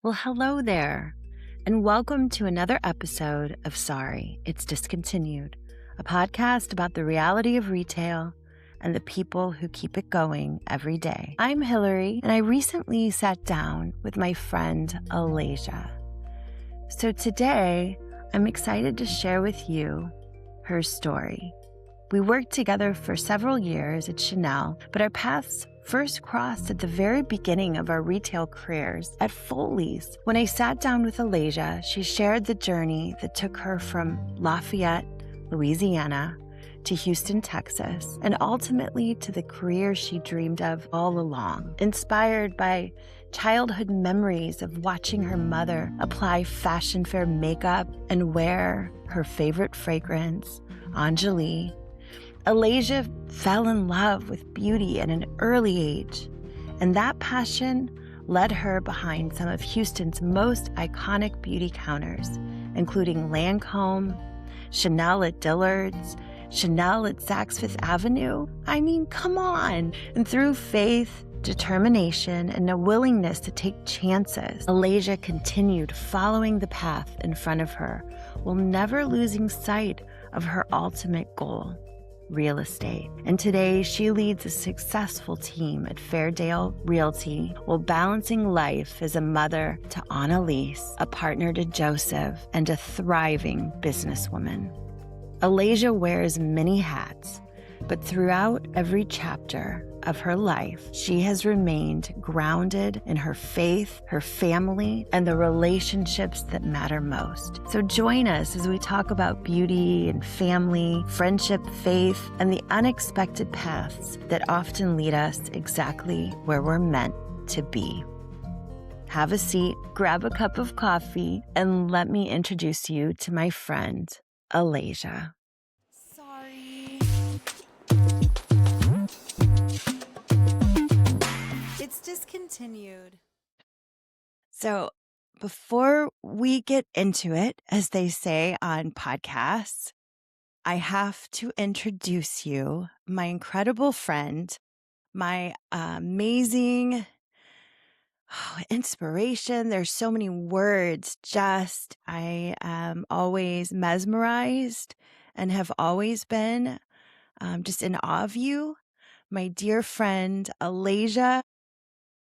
Well, hello there, and welcome to another episode of Sorry, It's Discontinued, a podcast about the reality of retail and the people who keep it going every day. I'm Hillary, and I recently sat down with my friend Alaysha. So today, I'm excited to share with you her story. We worked together for several years at Chanel, but our paths first crossed at the very beginning of our retail careers at Foley's. When I sat down with Alaysha, she shared the journey that took her from Lafayette, Louisiana, to Houston, Texas, and ultimately to the career she dreamed of all along. Inspired by childhood memories of watching her mother apply fashion fair makeup and wear her favorite fragrance, Angeli, Alaysha fell in love with beauty at an early age, and that passion led her behind some of Houston's most iconic beauty counters, including Lancôme, Chanel at Dillard's, Chanel at Saks Fifth Avenue. I mean, come on! And through faith, determination, and a willingness to take chances, Alaysha continued following the path in front of her while never losing sight of her ultimate goal: real estate. And today she leads a successful team at Fairdale Realty while balancing life as a mother to Annalise, a partner to Joseph, and a thriving businesswoman. Alaysha wears many hats, but throughout every chapter of her life, she has remained grounded in her faith, her family, and the relationships that matter most. So join us as we talk about beauty and family, friendship, faith, and the unexpected paths that often lead us exactly where we're meant to be. Have a seat, grab a cup of coffee, and let me introduce you to my friend, Alaysha. Sorry. It's discontinued. So before we get into it, as they say on podcasts, I have to introduce you my incredible friend, my amazing inspiration. There's so many words. I am always mesmerized and have always been just in awe of you. My dear friend, Alaysha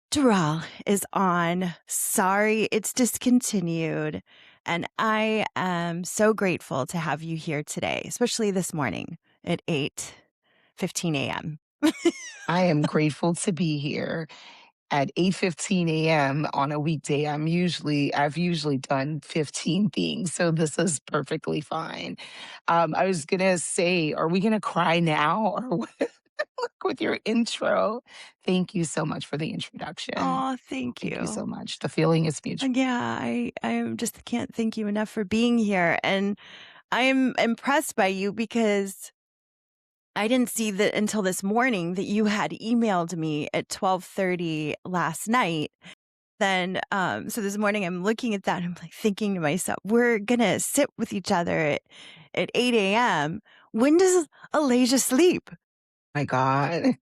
Durall is on Sorry, It's Discontinued. And I am so grateful to have you here today, especially this morning at 8:15 a.m. I am grateful to be here at 8:15 a.m. on a weekday. I've usually done 15 things, so this is perfectly fine. I was gonna say, are we gonna cry now or what with your intro? Thank you so much for the introduction. Oh, thank Thank you you. so much. The feeling is mutual. Yeah, I just can't thank you enough for being here. And I'm impressed by you because I didn't see that until this morning that you had emailed me at 12:30 last night. Then, so this morning I'm looking at that and I'm like thinking to myself, we're gonna sit with each other at 8 a.m. When does Alaysha sleep? My God.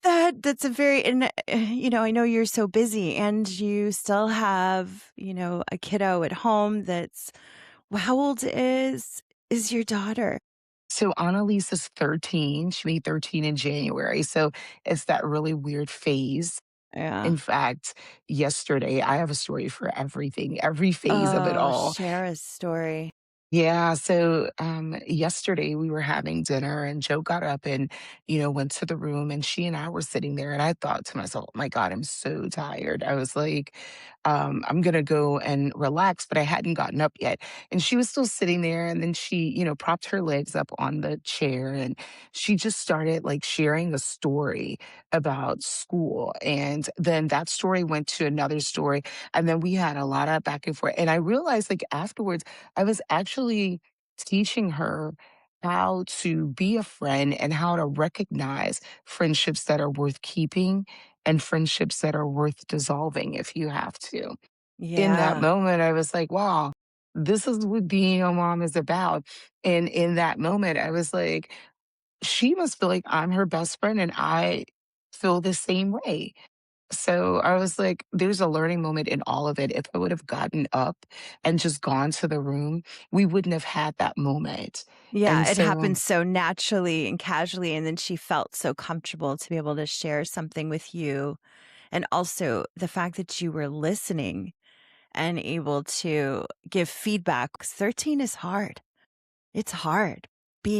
That's a very, and I know you're so busy and you still have, a kiddo at home that's, well, how old is your daughter? So Annalise is 13. She made 13 in January. So it's that really weird phase. Yeah. In fact, yesterday, I have a story for everything, every phase of it Oh, all. share a story. Yeah, so yesterday we were having dinner and Joe got up and, went to the room and she and I were sitting there and I thought to myself, oh my God, I'm so tired. I was like, I'm gonna go and relax, but I hadn't gotten up yet. And she was still sitting there and then she, propped her legs up on the chair and she just started like sharing a story about school. And then that story went to another story. And then we had a lot of back and forth. And I realized like afterwards, I was actually teaching her how to be a friend and how to recognize friendships that are worth keeping and friendships that are worth dissolving if you have to. In that Yeah. moment, I was like, wow, this is what being a mom is about. And in that moment, I was like, she must feel like I'm her best friend and I feel the same way. So I was like, there's a learning moment in all of it. If I would have gotten up and just gone to the room, we wouldn't have had that moment. And Yeah, it so, happened so naturally and casually, and then she felt so comfortable to be able to share something with you, and also the fact that you were listening and able to give feedback 'cause 13 is hard. It's hard.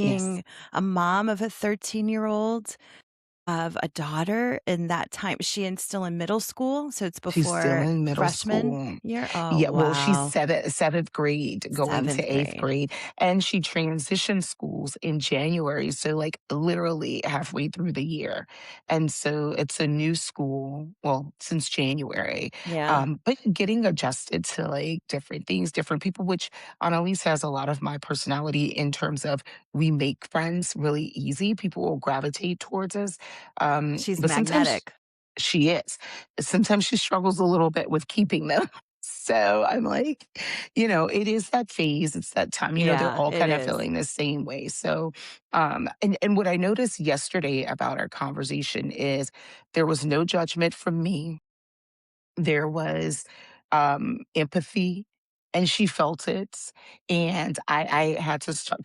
yes. Being a mom of a 13-year-old, of a daughter in that time. Is she still in middle school? So it's She's still before in middle freshman school. year? Oh, Yeah, well, she's wow. 7th grade going to 7th 8th grade. grade, and she transitioned schools in January, so, like, literally halfway through the year, and so it's a new school, well, since January, Yeah. but getting adjusted to, like, different things, different people, which Annalise has a lot of my personality in terms of we make friends really easy, people will gravitate towards us, She's but sometimes magnetic. she is. Sometimes she struggles a little bit with keeping them. So I'm like, it is that phase. It's that time. They're Yeah, all it kind of is. feeling the same way. So, and what I noticed yesterday about our conversation is there was no judgment from me. There was empathy, and she felt it. And I had to start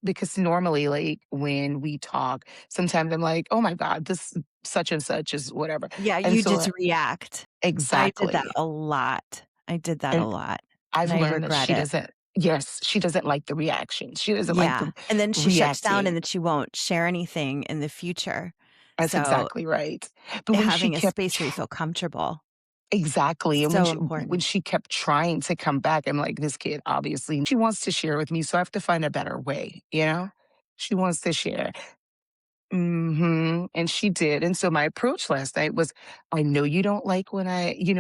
because normally, like when we talk, sometimes I'm like, oh my God, this such and such is whatever. Yeah, And you so, just react. I did that exactly. a lot. I did that a And lot, and I've I learned that regret she it. doesn't, yes, she doesn't like the reaction. She doesn't like Yeah, the and then she shuts down, reacting. and then she won't share anything in the future. That's So, exactly right. But when she having a kept space where you feel comfortable, exactly, and so when important. she kept trying to come back, I'm like, "This kid, obviously, she wants to share with me, so I have to find a better way," you know? She wants to share. And she did, and so my approach last night was, "I know you don't like when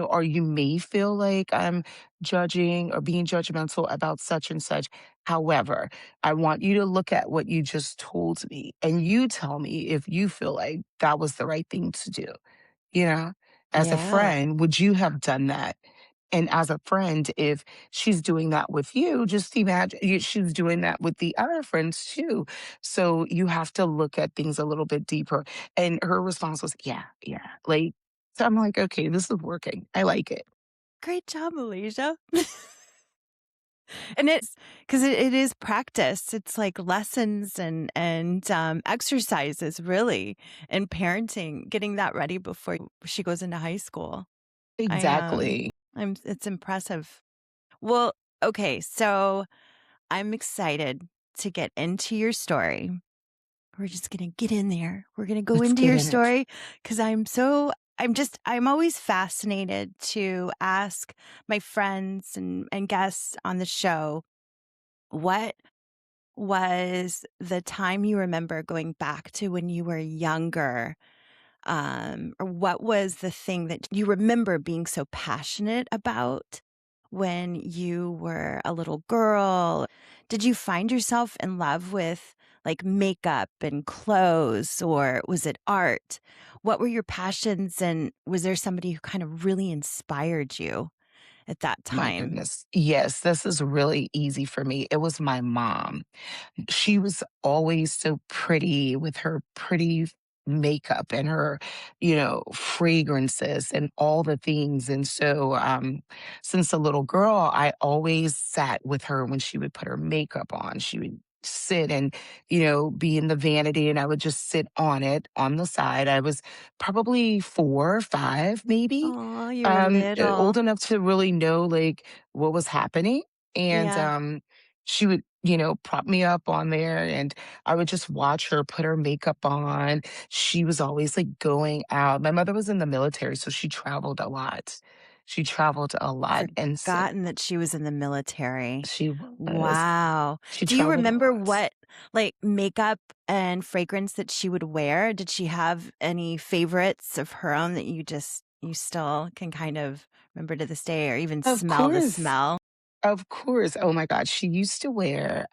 or you may feel like I'm judging or being judgmental about such and such. However, I want you to look at what you just told me, and you tell me if you feel like that was the right thing to do." You know? As a Yeah. friend, would you have done that? And as a friend, if she's doing that with you, just imagine she's doing that with the other friends too. So you have to look at things a little bit deeper. And her response was, yeah, yeah. Like, so I'm like, okay, this is working. I like it. Great job, Alaysha. And it's 'cause it is practice. It's like lessons and exercises really in parenting, getting that ready before she goes into high school. I, Exactly. it's impressive. Well, okay, so I'm excited to get into your story. We're just gonna get in there. We're gonna go Let's into get your in it. story because I'm always fascinated to ask my friends and guests on the show, what was the time you remember going back to when you were younger? Or what was the thing that you remember being so passionate about when you were a little girl? Did you find yourself in love with like makeup and clothes, or was it art? What were your passions, and was there somebody who kind of really inspired you at that My time? goodness. Yes, this is really easy for me. It was my mom. She was always so pretty with her pretty makeup and her, fragrances and all the things. And so, since a little girl, I always sat with her when she would put her makeup on. She would sit and, be in the vanity, and I would just sit on it on the side. I was probably 4 or 5, maybe, Oh, you were little. old enough to really know like what was happening. And, Yeah. she would, prop me up on there, and I would just watch her put her makeup on. She was always like going out. My mother was in the military, so she traveled a lot. She traveled a lot. And so Forgotten that she was in the military. she was, Wow. she Do you traveled a remember lot. what, like, makeup and fragrance that she would wear? Did she have any favorites of her own that you still can kind of remember to this day, or even Of smell the course. smell? Of course. Oh my God. She used to wear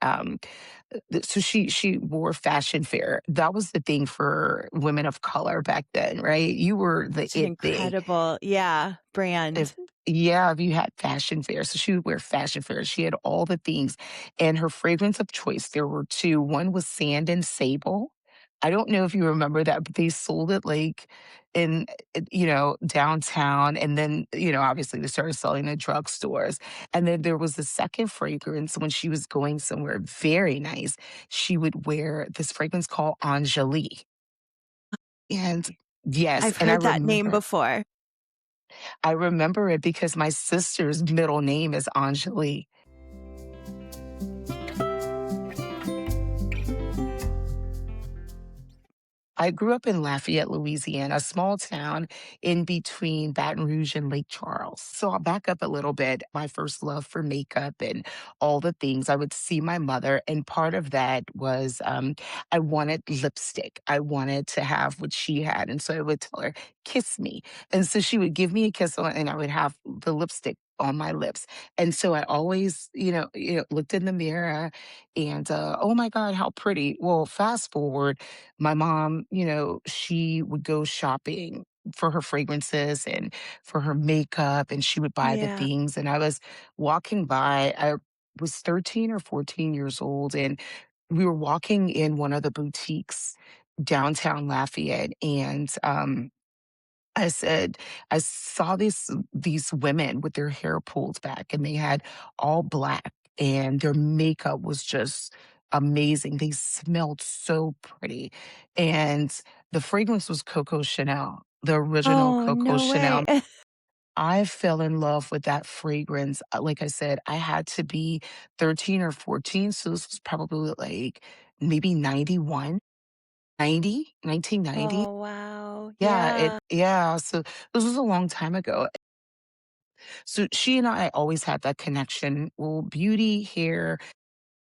so she wore fashion fair. That was the thing for women of color back then, right? You were the Such an it thing. incredible, yeah, If brand. Yeah, if you had fashion fair. So she would wear fashion fair. She had all the things. And her fragrance of choice, there were two. One was sand and sable. I don't know if you remember that, but they sold it like in, downtown. And then, obviously they started selling in drugstores. And then there was the second fragrance when she was going somewhere very nice. She would wear this fragrance called Angelique. And yes, I've and heard that name before. I remember it because my sister's middle name is Angelique. I grew up in Lafayette, Louisiana, a small town in between Baton Rouge and Lake Charles. So I'll back up a little bit. My first love for makeup and all the things, I would see my mother, and part of that was I wanted lipstick. I wanted to have what she had. And so I would tell her, kiss me. And so she would give me a kiss and I would have the lipstick on my lips. And so I always, looked in the mirror and oh my God, how pretty. Well, fast forward, my mom, she would go shopping for her fragrances and for her makeup, and she would buy the Yeah. things. And I was walking by, I was 13 or 14 years old, and we were walking in one of the boutiques downtown Lafayette. And I said, I saw these women with their hair pulled back and they had all black and their makeup was just amazing. They smelled so pretty. And the fragrance was Coco Chanel, the original Oh, Coco no way. Chanel. I fell in love with that fragrance. Like I said, I had to be 13 or 14. So this was probably like maybe 91, 1990. Oh, wow. Yeah, Yeah. so this was a long time ago. So she and I always had that connection. Well, beauty, hair,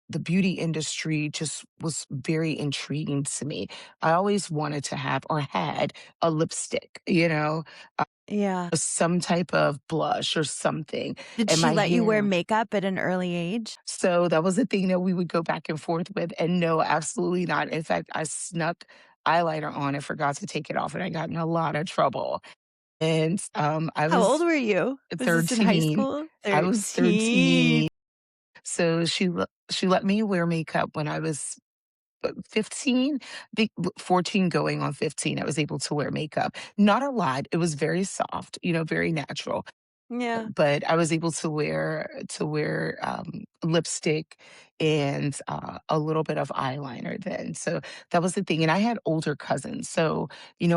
the beauty industry just was very intriguing to me. I always wanted to have or had a lipstick, Yeah. some type of blush or something. Did And she my let you wear hair. makeup at an early age? So that was the thing that we would go back and forth with. And no, absolutely not. In fact, I snuck eyeliner on and forgot to take it off, and I got in a lot of trouble. And I How old was were you? Was this in high 13. school? I was 13. 13. So she let me wear makeup when I was 15, 14 going on 15. I was able to wear makeup. Not a lot. It was very soft, very natural, Yeah. but I was able to wear lipstick and a little bit of eyeliner then. So that was the thing. And I had older cousins, so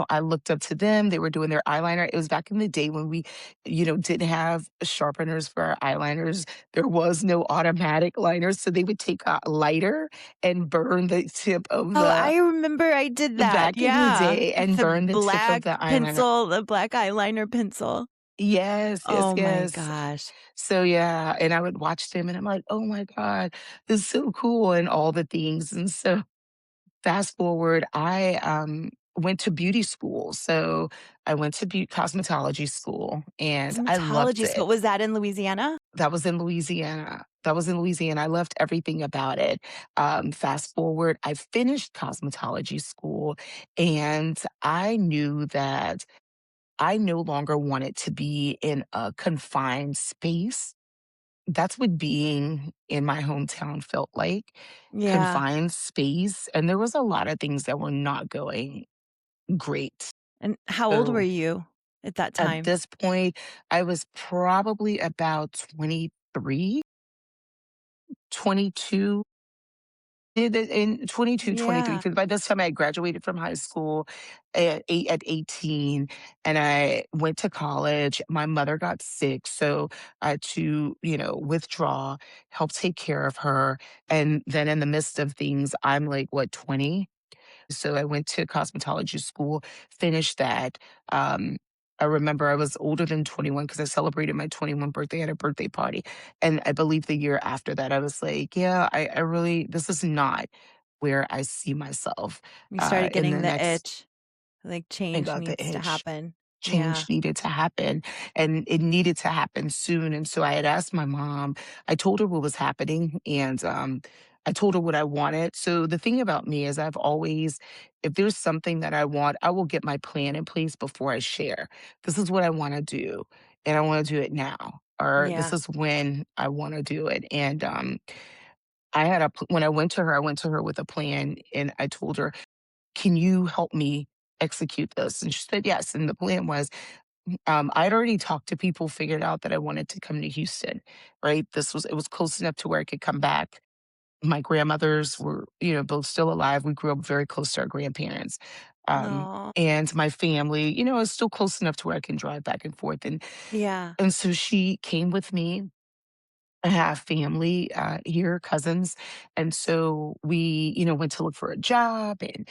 I looked up to them. They were doing their eyeliner. It was back in the day when we, didn't have sharpeners for our eyeliners. There was no automatic liner, so they would take a lighter and burn the tip of Oh, the I remember I did that. back in the Yeah. day and The burn the tip of black the eyeliner. pencil, the black eyeliner pencil. Yes, yes, Oh my yes. gosh. So, yeah, and I would watch them and I'm like, "Oh my god, this is so cool," and all the things, and so fast forward, I, went to beauty school. So, I went to cosmetology school, and I loved Cosmetology it. school. Was that in Louisiana? That was in Louisiana. That was in Louisiana. I loved everything about it. Fast forward, I finished cosmetology school, and I knew that I no longer wanted to be in a confined space. That's what being in my hometown felt like, Yeah. confined space, and there was a lot of things that were not going great. And how old were So, you at that at time? this point, I was probably about 23, 22. Did it in 22, 23. Yeah. Because by this time I had graduated from high school at 18, and I went to college. My mother got sick, so I had to, withdraw, help take care of her, and then in the midst of things, I'm like, what, 20? So I went to cosmetology school, finished that. Um, I remember I was older than 21 because I celebrated my 21 birthday at a birthday party. And I believe the year after that, I was like, yeah, I really, this is not where I see myself You started in getting the the next. itch, like I change got the needs to itch. happen. Yeah. Change needed to happen, and it needed to happen soon. And so I had asked my mom, I told her what was happening, and I told her what I wanted. So the thing about me is I've always, if there's something that I want, I will get my plan in place before I share. This is what I want to do, and I want to do it now, or this Yeah. is when I want to do it. And I had when I went to her, I went to her with a plan, and I told her Can you help me execute this? And she said, yes. And the plan was, I'd already talked to people, figured out that I wanted to come to Houston, right? It was close enough to where I could come back. My grandmothers were, both still alive. We grew up very close to our grandparents. No. And my family, is still close enough to where I can drive back and forth. And Yeah. and so she came with me. I have family here, cousins, and so we, went to look for a job, and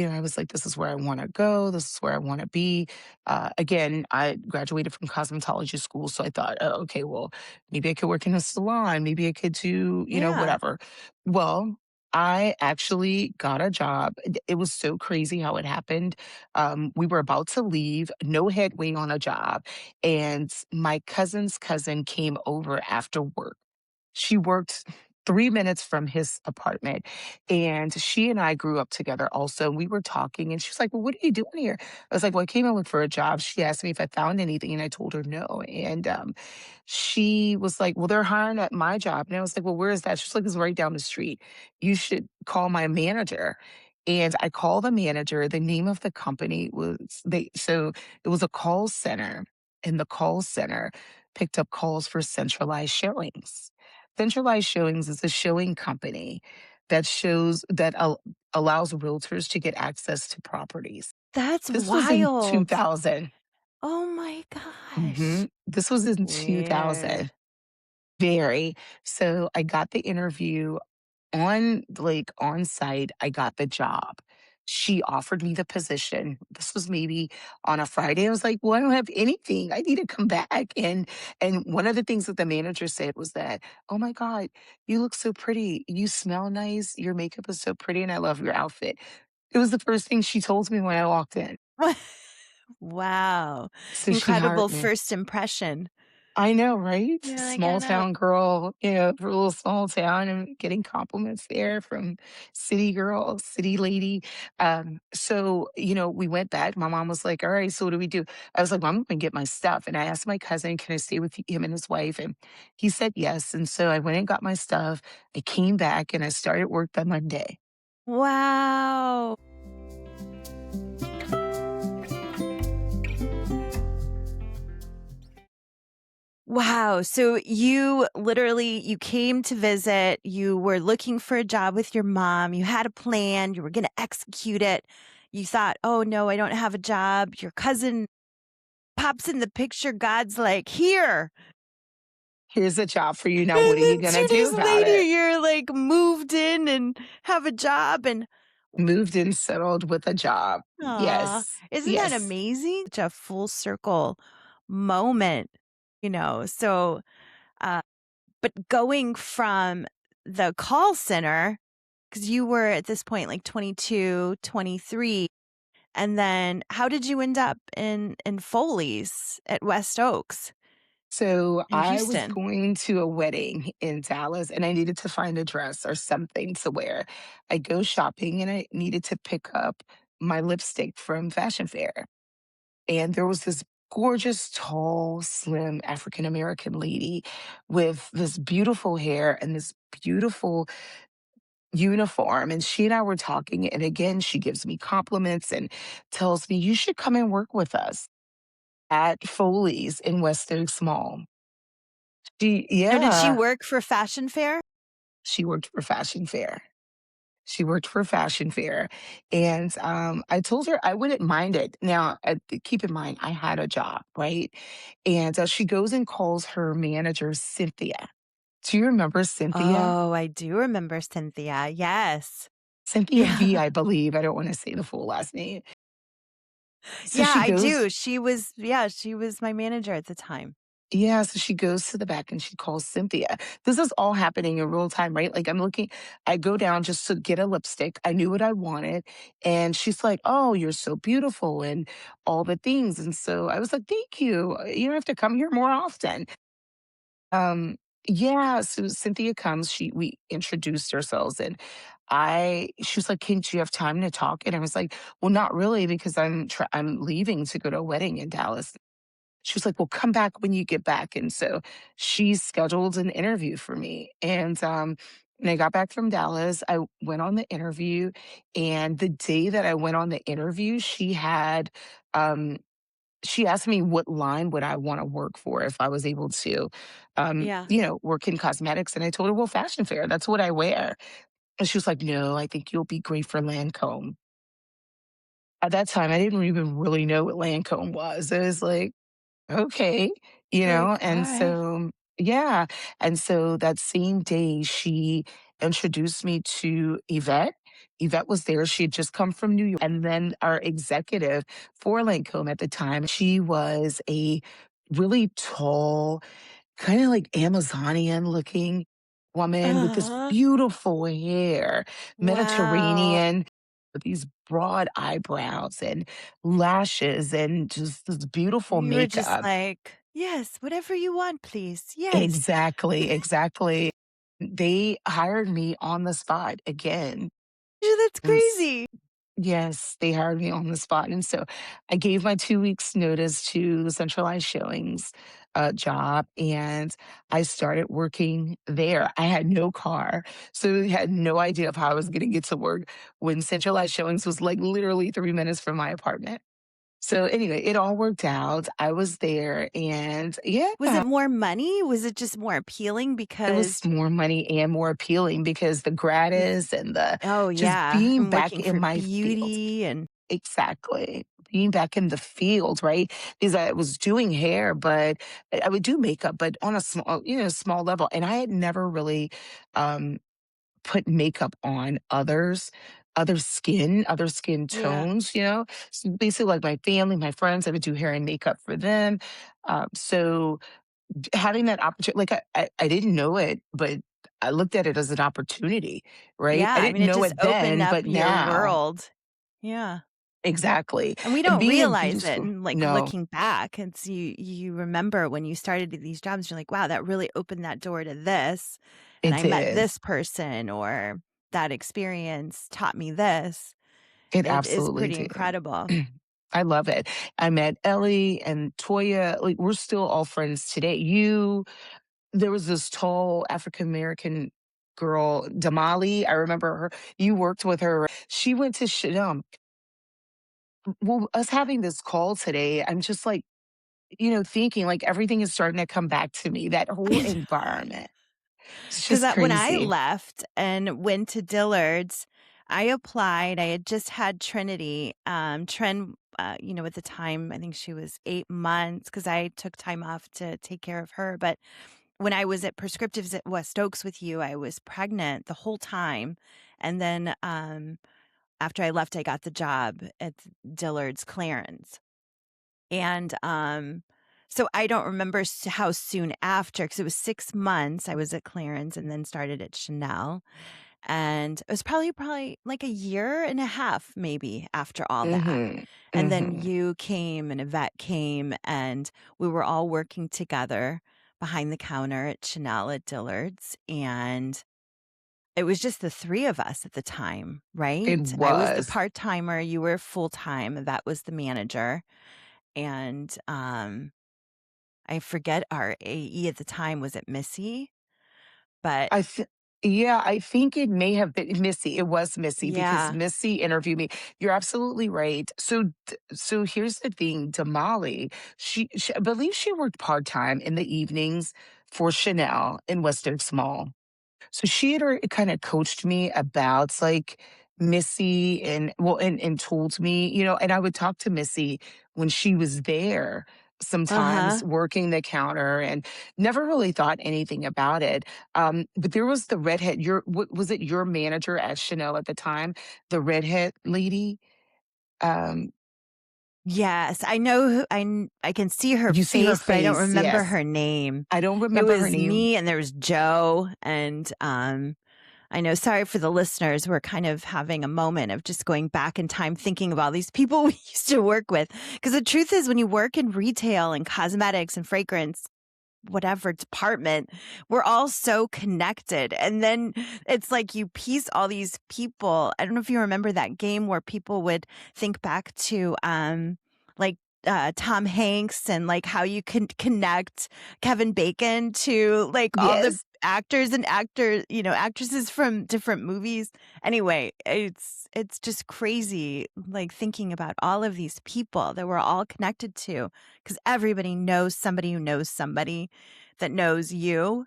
I was like, "This is where I want to go. This is where I want to be." Again, I graduated from cosmetology school, so I thought, "Oh, okay, well, maybe I could work in a salon. Maybe I could do, Yeah. whatever." Well, I actually got a job. It was so crazy how it happened. We were about to leave, no headway on a job, and my cousin's cousin came over after work. She worked 3 minutes from his apartment, and she and I grew up together also. We were talking, and she was like, "Well, what are you doing here?" I was like, "Well, I came to look for a job." She asked me if I found anything, and I told her no, and, she was like, "Well, they're hiring at my job," and I was like, "Well, where is that?" She's like, "It's right down the street. You should call my manager." And I called the manager. The name of the company was it was a call center, and the call center picked up calls for centralized showings. Centralized Showings is a showing company that allows realtors to get access to properties. That's This was in wild. 2000. Oh my gosh. Mhm. This was in Weird. 2000. Very. So I got the interview on site. I got the job. She offered me the position. This was maybe on a Friday. I was like, "Well, I don't have anything. I need to come back." And one of the things that the manager said was that, "Oh my God, you look so pretty. You smell nice. Your makeup is so pretty, and I love your outfit." It was the first thing she told me when I walked in. Wow. So she Incredible hired me. first impression. I know, right? You're like, "I Small know." town girl, for a little small town and getting compliments there from city girl, city lady. So, we went back. My mom was like, "All right, so what do we do?" I was like, "Well, I'm gonna get my stuff." And I asked my cousin, "Can I stay with him and his wife?" And he said yes. And so I went and got my stuff. I came back and I started work that Monday. Wow. Wow. So you literally you came to visit, you were looking for a job with your mom, you had a plan, you were going to execute it. You thought, "Oh no, I don't have a job." Your cousin pops in the picture. God's like, "Here." Here's a job for you. Now, And what are then you gonna 2 do days about later it? you're like moved in and have a job and Moved and settled with a job. aw, Yes. isn't that Yes. amazing? Such a full circle moment. So, uh, but going from the call center, because you were at this point like 22, 23, and then how did you end up in Foley's at West Oaks So in I was Houston? going to a wedding in Dallas and I needed to find a dress or something to wear. I go shopping and I needed to pick up my lipstick from Fashion Fair. And there was this gorgeous, tall, slim African American lady with this beautiful hair and this beautiful uniform. And she and I were talking. And again, she gives me compliments and tells me, "You should come and work with us at Foley's in West Oaks Mall." Now, did she Yeah. work for Fashion Fair? She worked for Fashion Fair. She worked for Fashion Fair, and, I told her I wouldn't mind it. Now, keep in mind, I had a job, right? And, she goes and calls her manager, Cynthia. Do you remember Cynthia? Oh, I do remember Cynthia. Yes. Cynthia V, Yeah. I believe. I don't wanna say the full last name. So Yeah, she I goes do. She was my manager at the time. Yeah, so she goes to the back and she calls Cynthia. This is all happening in real time, right? Like I go down just to get a lipstick. I knew what I wanted. And she's like, "Oh, you're so beautiful," and all the things. And so I was like, "Thank you. You don't have to come here more often." Um, yeah, so Cynthia comes, we introduced ourselves and she was like, "Can do you have time to talk?" And I was like, "Well, not really because I'm leaving to go to a wedding in Dallas." She was like, "Well, come back when you get back." And so she scheduled an interview for me. And When I got back from Dallas, I went on the interview, and the day that I went on the interview, um she asked me what line would I wanna work for if I was able to, Yeah. work in cosmetics, and I told her, "Well, fashion fair, that's what I wear." And she was like, "No, I think you'll be great for Lancôme." At that time, I didn't even really know what Lancôme was. I was like, "Okay," Like, all and right. so yeah, and so that same day, she introduced me to Yvette. Yvette was there, she had just come from New York, and then our executive for Lancôme at the time, she was a really tall, kinda like Amazonian looking woman with this Uh-huh. beautiful hair, Wow. Mediterranean, with these broad eyebrows and lashes and just this beautiful You were just makeup. like, yes, whatever you want, please. Yes. Exactly, exactly. They hired me on the spot again. That's And crazy. yes, they hired me on the spot, and so I gave my 2 weeks notice to the centralized showings, job, and I started working there. I had no car, so I had no idea of how I was gonna get to work when centralized showings was, like, literally 3 minutes from my apartment. So, anyway, it all worked out. I was there, and yeah, Was it more money? Was it just more appealing it was because more money and more appealing because the with gratis and the oh, just yeah, being and back working in for my field. beauty and Exactly. Being back in the field, right? Because I was doing hair, but I would do makeup, but on a small, small level. And I had never really um, put makeup on other skin yeah. tones, So basically, like my family, my friends, I would do hair and makeup for them. So having that opportunity, like I didn't know it, but I looked at it as an opportunity, right? Yeah, I I mean, didn't it know just it opened then, up but your now. world. Yeah. Exactly, And we and don't being in beauty realize it, school and, like, no, looking back, it's you remember when you started at these jobs, you're like, "Wow, that really opened that door to this, and it I met did. this person," or, "That experience taught me this." It It is absolutely pretty did. incredible. I love it. I met Ellie and Toya, like, we're still all friends today. There was this tall African American girl, Damali, I remember her. You worked with her. She went to Chanel. Well, us having this call today, I'm just like, thinking like everything is starting to come back to me, that whole environment. It's 'Cause just that when I crazy. left and went to Dillard's, I applied. I had just had Trinity. Tren, at the time, I think she was 8 months because I took time off to take care of her. But when I was at Prescriptives at West Oaks with you, I was pregnant the whole time. And then after I left, I got the job at Dillard's Clarence. And so I don't remember how soon after, because it was 6 months I was at Clarence and then started at Chanel. And it was probably like a year and a half, maybe after all that. Mhm. And then Mhm. you came and Yvette came, and we were all working together behind the counter at Chanel at Dillard's. And it was just the three of us at the time, It right? I was the was. part timer, you were full time, Yvette was the manager. And I forget our AE at the time, was it Missy? But I th Yeah, I think it may have been Missy. It was Missy because yeah. Missy interviewed me. You're absolutely right. So here's the thing, Damali, I believe she worked part-time in the evenings for Chanel in West Oaks Mall. So she had kind of coached me about like Missy and told me, and I would talk to Missy when she was there sometimes Uh-huh. working the counter and never really thought anything about it. But there was the redhead, was it your manager at Chanel at the time? The redhead lady? Um, Yes, I know who I can see her you see her face, but I don't face, remember yes. her name. I don't It remember her was name. me and there was Joe, and I know, sorry for the listeners, we're kind of having a moment of just going back in time thinking of all these people we used to work with. Because the truth is, when you work in retail and cosmetics and fragrance, whatever department, we're all so connected. And then it's like you piece all these people. I don't know if you remember that game where people would think back to like Tom Hanks and like how you can connect Kevin Bacon to like all the Yes. actors and actresses from different movies. Anyway, it's just crazy like thinking about all of these people that we're all connected to because everybody knows somebody who knows somebody that knows you.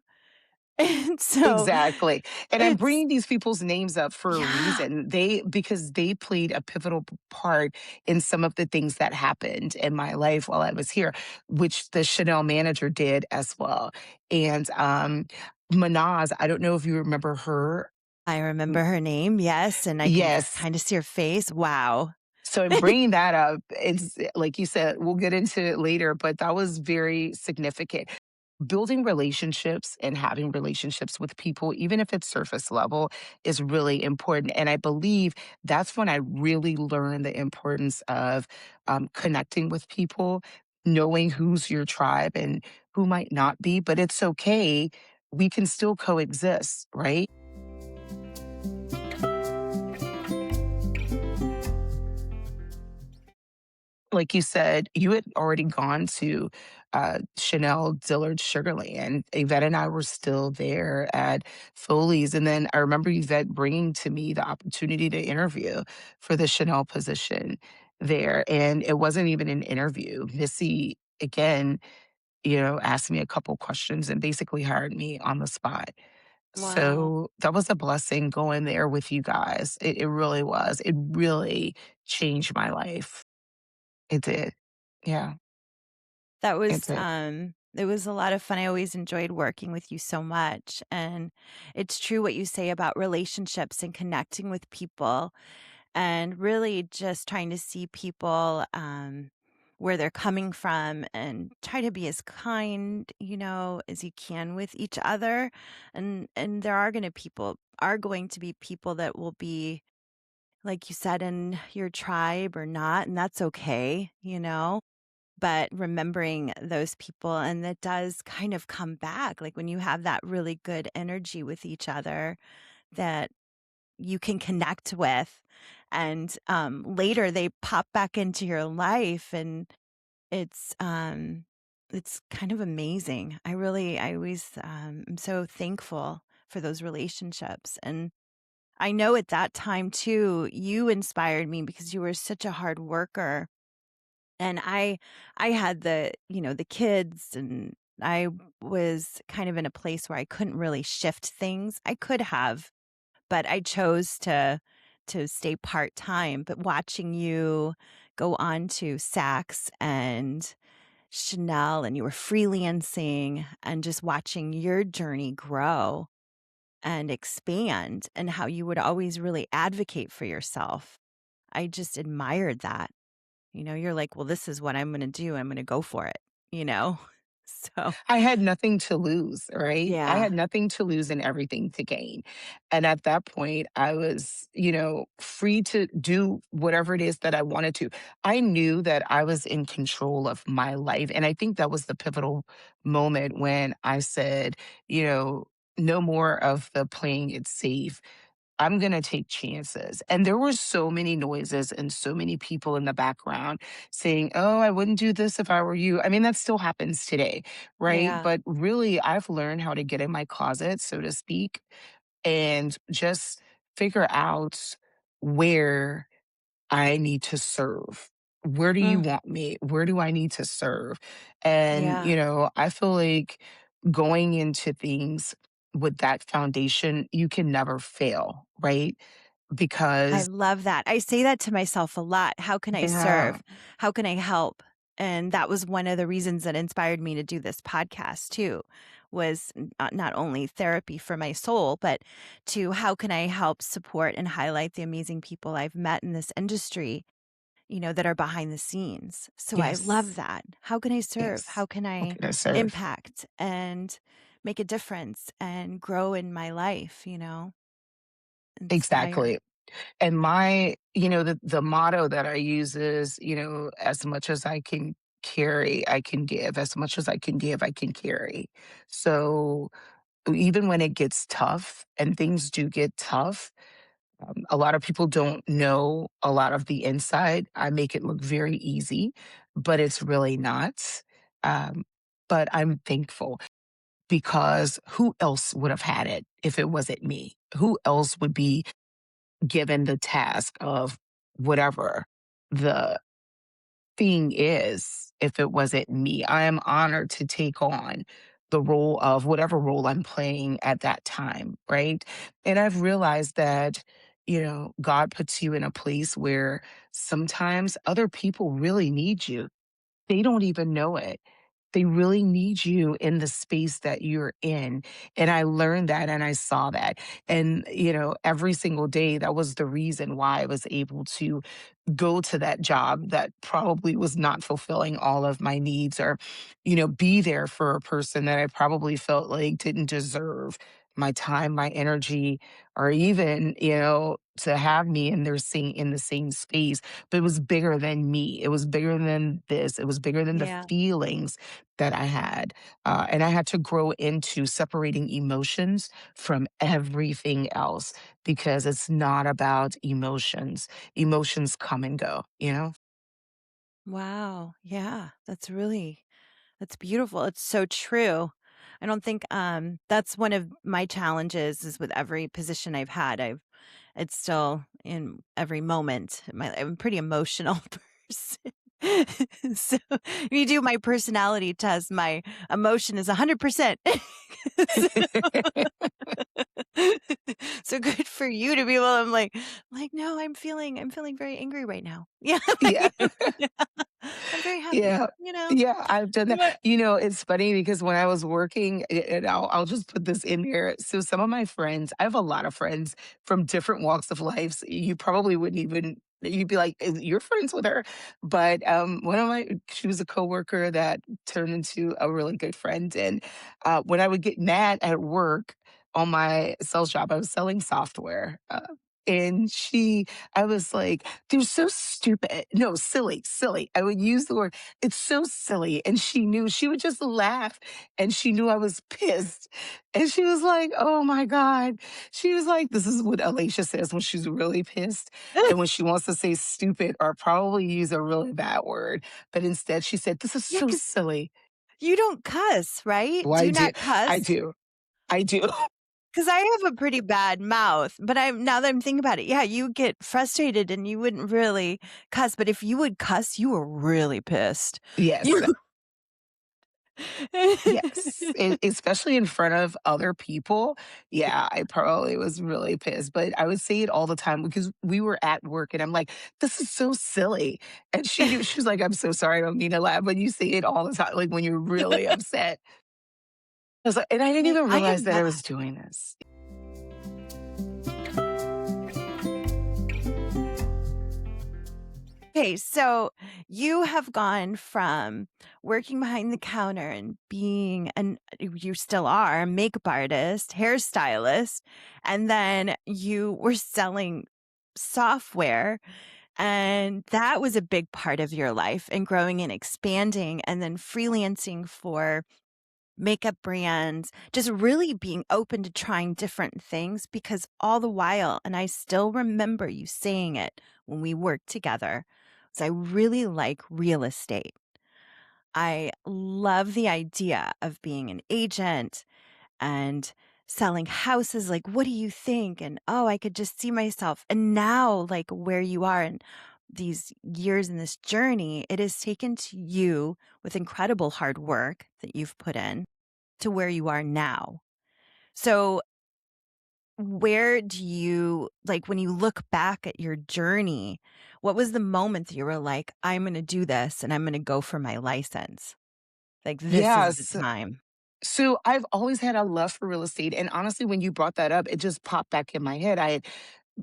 And so Exactly. And I'm it's bringing these people's names up for a yeah, reason. Because they played a pivotal part in some of the things that happened in my life while I was here, which the Chanel manager did as well. And Manaz, I don't know if you remember her. I remember her name, yes, and I can Yes. kind of see her face. Wow. So in bringing that up, it's like you said, we'll get into it later, but that was very significant. Building relationships and having relationships with people, even if it's surface level, is really important. And I believe that's when I really learned the importance of connecting with people, knowing who's your tribe and who might not be, but it's okay. We can still coexist, right? Like you said, you had already gone to Chanel Dillard Sugarland. Yvette and I were still there at Foley's. And then I remember Yvette bringing to me the opportunity to interview for the Chanel position there. And it wasn't even an interview. Missy, again, asked me a couple questions and basically hired me on the spot. Wow. So that was a blessing going there with you guys. It really was. It really changed my life. It did. Yeah, That it was, did. it was a lot of fun. I always enjoyed working with you so much. And it's true what you say about relationships and connecting with people and really just trying to see people where they're coming from and try to be as kind, as you can with each other. And there are going to be people that will be, like you said, in your tribe or not, and that's okay. But remembering those people and that does kind of come back, like, when you have that really good energy with each other that you can connect with, and, later they pop back into your life, and it's, um it's kind of amazing. I always, am so thankful for those relationships, and I know at that time too, you inspired me because you were such a hard worker and I had the kids and I was kind of in a place where I couldn't really shift things. I could have, but I chose to stay part-time. But watching you go on to Saks and Chanel and you were freelancing and just watching your journey grow and expand and how you would always really advocate for yourself. I just admired that. You're like, "Well, this is what I'm gonna do. I'm gonna go for it," you know? So, I had nothing to lose, right? I yeah, had nothing to lose and everything to gain. And at that point, I was, free to do whatever it is that I wanted to. I knew that I was in control of my life. And I think that was the pivotal moment when I said, no more of the playing it safe. I'm gonna take chances. And there were so many noises and so many people in the background saying, "Oh, I wouldn't do this if I were you." I mean, that still happens today, right? yeah, But really, I've learned how to get in my closet, so to speak, and just figure out where I need to serve. Where do you mm, want me? Where do I need to serve? And, yeah. I feel like going into things with that foundation, you can never fail, right? I Because love that. I say that to myself a lot. How can I yeah, serve? How can I help? And that was one of the reasons that inspired me to do this podcast too, was not only therapy for my soul, but to how can I help support and highlight the amazing people I've met in this industry that are behind the scenes. So I love yes, that. How can I serve? yes. How can How I can I serve? impact and make a difference and grow in my life, inspire? Exactly. And the motto that I use is, as much as I can carry, I can give. As much as I can give, I can carry. So even when it gets tough and things do get tough, A lot of people don't know a lot of the inside. I make it look very easy, but it's really not. Um, but I'm thankful because who else would have had it if it wasn't me? Who else would be given the task of whatever the thing is if it wasn't me? I am honored to take on the role of whatever role I'm playing at that time, right? And I've realized that, God puts you in a place where sometimes other people really need you. They don't even know it. They really need you in the space that you're in. And I learned that and I saw that. And, every single day, that was the reason why I was able to go to that job that probably was not fulfilling all of my needs or, be there for a person that I probably felt like didn't deserve my time, my energy, or even, to have me in the same space. But it was bigger than me. It was bigger than this. It was bigger than the Yeah. feelings that I had. And I had to grow into separating emotions from everything else because it's not about emotions. Emotions come and go, you know? Wow. Yeah. That's beautiful. It's so true. I don't think that's one of my challenges is with every position I've had. It's still in every moment. I'm a pretty emotional person. So if you do my personality test, my emotion is 100%. So, so good for you to be able. I'm like, no, I'm feeling very angry right now. Yeah, Yeah. yeah. I'm very happy. Yeah. Yeah, I've done that. But It's funny because when I was working, and I'll just put this in here. So some of my friends, I have a lot of friends from different walks of life. So you probably wouldn't even you'd be like, You're friends with her?" But one of my she was a coworker that turned into a really good friend. And when I would get mad at work on my sales job, I was selling software. And I was like, they're so stupid. No, silly, silly. I would use the word, it's so silly. And she knew, she would just laugh and she knew I was pissed. And she was like, oh my God. She was like, this is what Alaysha says when she's really pissed and when she wants to say stupid or probably use a really bad word. But instead, she said, this is yeah, so because silly. you don't cuss, right? Well, Do I you do. not I cuss? do. I do. Because I have a pretty bad mouth, but I'm now that I'm thinking about it, yeah, you get frustrated and you wouldn't really cuss, but if you would cuss, you were really pissed. Yes. You Yes, especially in front of other people. Yeah, I probably was really pissed, but I would say it all the time because we were at work and I'm like, "This is so silly." And she was like, "I'm so sorry, I don't mean to laugh," but you say it all the time, like when you're really upset. I was like, and I didn't even I realize am that I that. was doing this. Okay, so you have gone from working behind the counter and being an you still are a makeup artist, hairstylist, and then you were selling software and that was a big part of your life and growing and expanding and then freelancing for makeup brands, just really being open to trying different things because all the while, and I still remember you saying it when we worked together, was I really like real estate. I love the idea of being an agent and selling houses. Like, what do you think? And oh, I could just see myself. And now, like where you are in these years in this journey, it has taken to you with incredible hard work that you've put in to where you are now. So, where do you like when you look back at your journey? What was the moment that you were like, I'm going to do this and I'm going to go for my license? Like, this is the Yes. time. So I've always had a love for real estate, and honestly, when you brought that up, it just popped back in my head.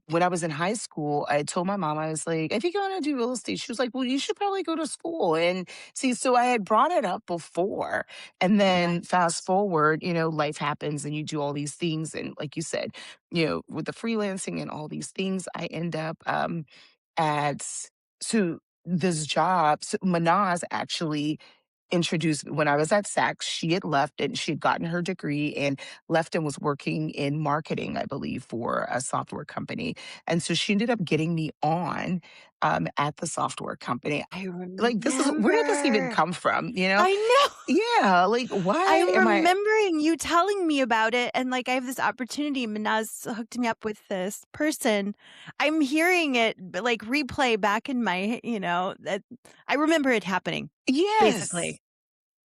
When I was in high school, I told my mom, I was like, I think I want to do real estate. She was like, well, you should probably go to school. And see, so I had brought it up before. And Yeah. then fast forward, life happens and you do all these things. And like you said, with the freelancing and all these things, I end up at so this job. So Manaz actually introduced when I was at Saks. She had left and she had gotten her degree and left and was working in marketing, I believe, for a software company. And so she ended up getting me on at the software company. I Like, this is where did this even remember. come from? You know? I know. Yeah. Like, why I'm am I? remembering you telling me about it, and, like, I have this opportunity, Minaz hooked me up with this person. I'm hearing it, like, replay back in my that I remember it happening, Yes. basically.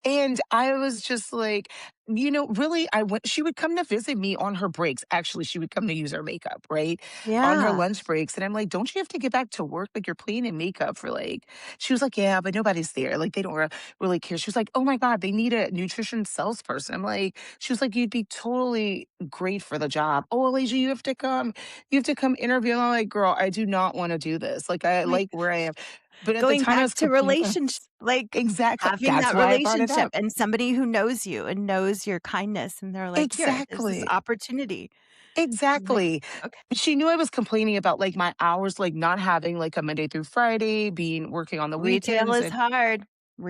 And I was just like, really, she would come to visit me on her breaks. Actually, she would come to use her makeup, right? On her Yeah. lunch breaks. And I'm like, don't you have to get back to work? Like, you're playing in makeup for like, she was like, yeah, but nobody's there. Like, they don't really care. She was like, oh my God, they need a nutrition salesperson. I'm like, she was like, you'd be totally great for the job. Oh, Alaysha, you have to come interview. And I'm like, girl, I do not want to do this. Like, I Like, like where I am. But at the going time, I back was to completely. relationship, like, Exactly. having That's that why I brought it relationship up. and somebody who knows you and knows your kindness, and they're like, "Here, this is Exactly. opportunity." I'm like, Exactly. "Okay." She knew I was complaining about, like, my hours, like, not having, like, a Monday through Friday, working on the Retail weekends, is and hard.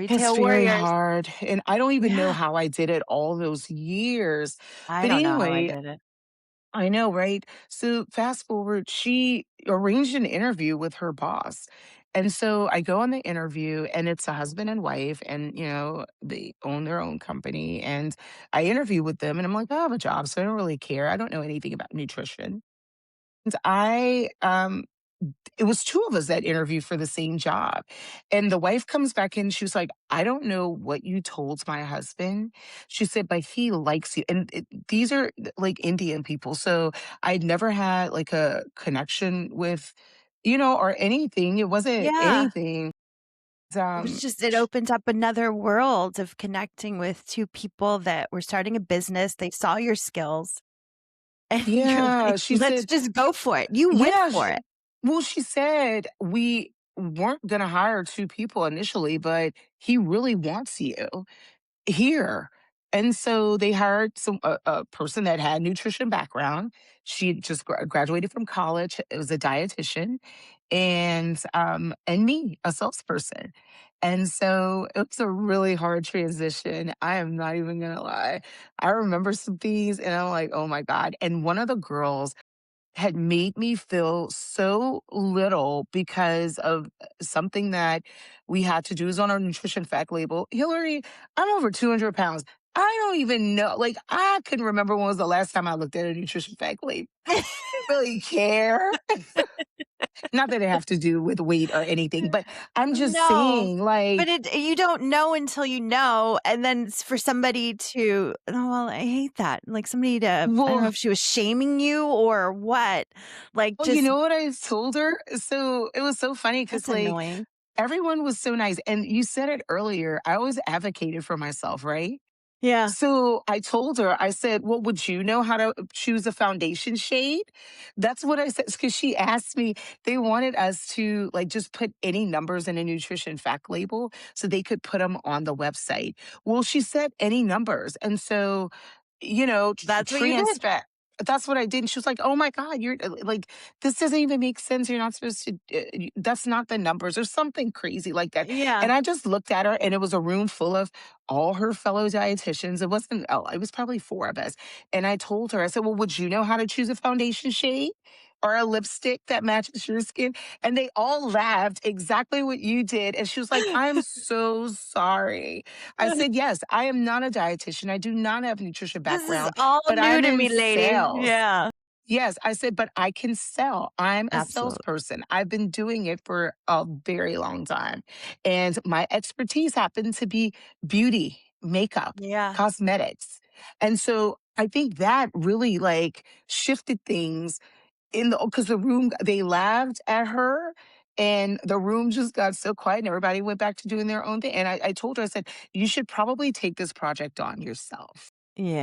it's Retail very warriors. hard, and I don't even know Yeah. how I did it all those years. I But don't know how I anyway, did it. I know, right? So fast forward, she arranged an interview with her boss. And so I go on the interview and it's a husband and wife and they own their own company and I interview with them and I'm like, I have a job, so I don't really care. I don't know anything about nutrition. And it was two of us that interviewed for the same job. And the wife comes back in. She was like, I don't know what you told my husband. She said, but he likes you. And these are like Indian people. So I'd never had like a connection with, or anything. It wasn't Yeah. anything. It was Um, just it opened up another world of connecting with 2 people that were starting a business. They saw your skills, and you're yeah, like, she "Let's said, just go for it." You went yeah. for it. Well, she said, we weren't going to hire two people initially, but he really wants you here. And so they hired a person that had nutrition background. She just graduated from college. It was a dietitian, and me, a salesperson. And so it was a really hard transition. I am not even gonna lie. I remember some things, and I'm like, oh my god. And one of the girls had made me feel so little because of something that we had to do is on our nutrition fact label. Hillary, I'm over 200 pounds. I don't even know. Like, I couldn't remember when was the last time I looked at a nutrition fact label. I didn't really care. Not that it have to do with weight or anything, but I'm just No, saying, but like, you don't know until you know, and then for somebody to oh, well, I hate that, like, somebody to I don't know well, if she was shaming you or what, like, you just know what I told her? So it was so funny because, that's like, annoying. everyone was so nice. And you said it earlier. I always advocated for myself, right? Yeah, So I told her, I said, well, would you know how to choose a foundation shade? That's what I said. Because she asked me, they wanted us to like just put any numbers in a nutrition fact label so they could put them on the website. Well, she said any numbers. And so, that's what you did. transparent. That's what I did. And she was like, oh my God, you're like, this doesn't even make sense. You're not supposed to, that's not the numbers or something crazy like that. Yeah, And I just looked at her and it was a room full of all her fellow dietitians. It wasn't, oh, it was probably four of us. And I told her, I said, well, would you know how to choose a foundation shade or a lipstick that matches your skin? And they all laughed exactly what you did. And she was like, I'm so sorry. I said, yes, I am not a dietitian. I do not have a nutrition this is background, all but new I'm to in me, lady. sales. Yeah, Yes, I said, but I can sell. I'm a absolutely. salesperson. I've been doing it for a very long time. And my expertise happened to be beauty, makeup, Yeah, cosmetics. And so I think that really like shifted things because the room, they laughed at her and the room just got so quiet and everybody went back to doing their own thing. And I told her, I said, you should probably take this project on yourself,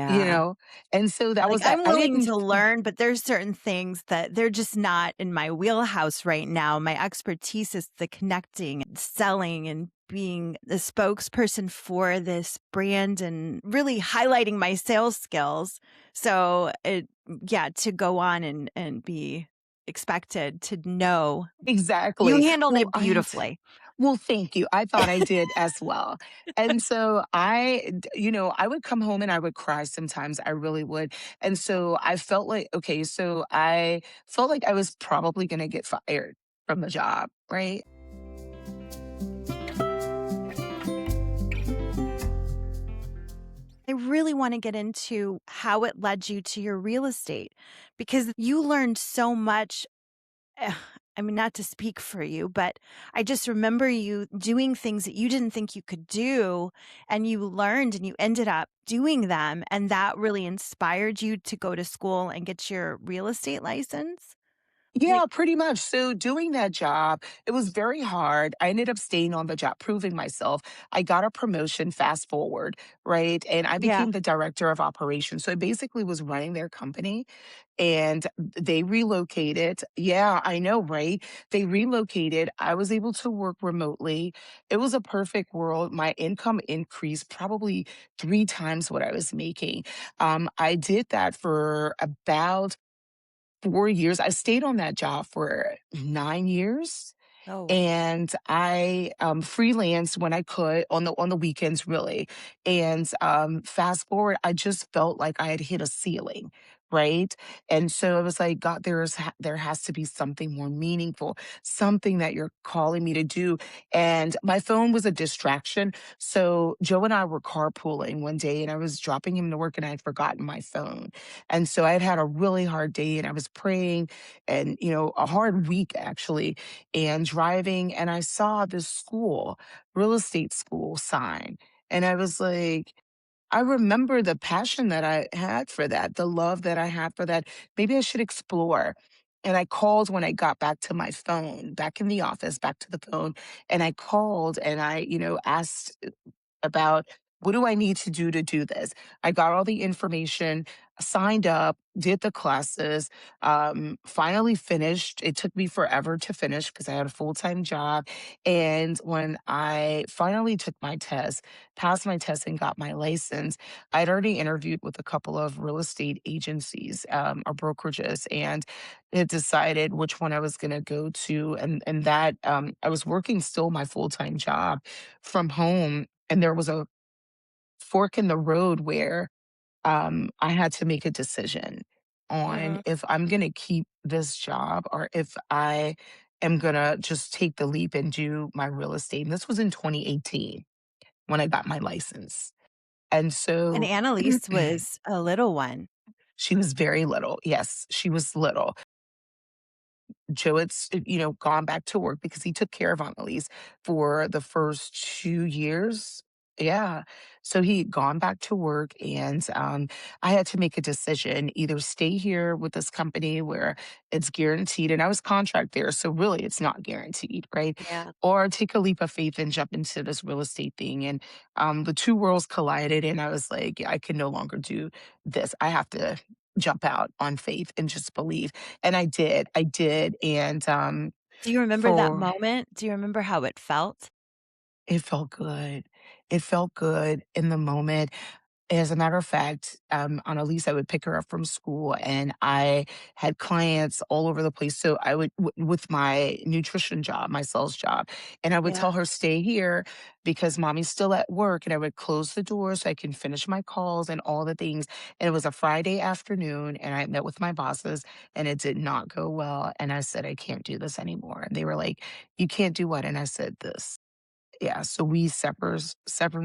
you yeah. know? And so that Like, was that. I'm I willing didn't. to learn, but there's certain things that they're just not in my wheelhouse right now. My expertise is the connecting and selling and being the spokesperson for this brand and really highlighting my sales skills. So yeah, to go on and be expected to know you Exactly. handled Well, it beautifully. Well, thank you. I thought I did as well. And so I would come home and I would cry sometimes. I really would. And so I felt like, okay, so I felt like I was probably going to get fired from the job, right? I really want to get into how it led you to your real estate because you learned so much. eh, I mean, not to speak for you, but I just remember you doing things that you didn't think you could do, and you learned and you ended up doing them. And that really inspired you to go to school and get your real estate license. Like, Yeah, pretty much. So doing that job, it was very hard. I ended up staying on the job, proving myself. I got a promotion fast forward, right? And I yeah. became the director of operations. So I basically was running their company and they relocated. Yeah, I know, right? They relocated. I was able to work remotely. It was a perfect world. My income increased probably 3 times what I was making. I did that for about 4 years. I stayed on that job for 9 years, Oh, and I, freelanced when I could on the weekends, really, and, fast forward, I just felt like I had hit a ceiling, right? And so I was like, "God, there has to be something more meaningful, something that you're calling me to do," and my phone was a distraction, so Joe and I were carpooling one day, and I was dropping him to work, and I had forgotten my phone, and so I had had a really hard day, and I was praying and, a hard week, actually, and driving and I saw this school, real estate school sign. And I was like, I remember the passion that I had for that, the love that I had for that. Maybe I should explore. And I called when I got back to my phone, back in the office, back to the phone. And I called and I, asked about what do I need to do this? I got all the information, signed up, did the classes, finally finished. It took me forever to finish because I had a full time job. And when I finally took my test, passed my test, and got my license, I'd already interviewed with a couple of real estate agencies or brokerages and had decided which one I was going to go to. And that I was working still my full time job from home and there was a fork in the road where I had to make a decision on mhm. if I'm going to keep this job or if I am going to just take the leap and do my real estate. And this was in 2018 when I got my license. And And so Annalise was a little one. she was very little. Yes, she was little. Joe had, gone back to work because he took care of Annalise for the first 2 years. Yeah. So he had gone back to work, and I had to make a decision either stay here with this company where it's guaranteed, and I was contract there. So really, it's not guaranteed, right? Yeah. Or take a leap of faith and jump into this real estate thing. And the two worlds collided, and I was like, I can no longer do this. I have to jump out on faith and just believe. And I did, and, Do you remember that for moment? Do you remember how it felt? it felt good. It felt good in the moment. As a matter of fact, Annalise, I would pick her up from school, and I had clients all over the place. So I would, with my nutrition job, my sales job, and I would Yeah. tell her, stay here because mommy's still at work. And I would close the door so I can finish my calls and all the things. And it was a Friday afternoon, and I met with my bosses, and it did not go well. And I said, I can't do this anymore. And they were like, you can't do what? And I said, this. Yeah, so we severed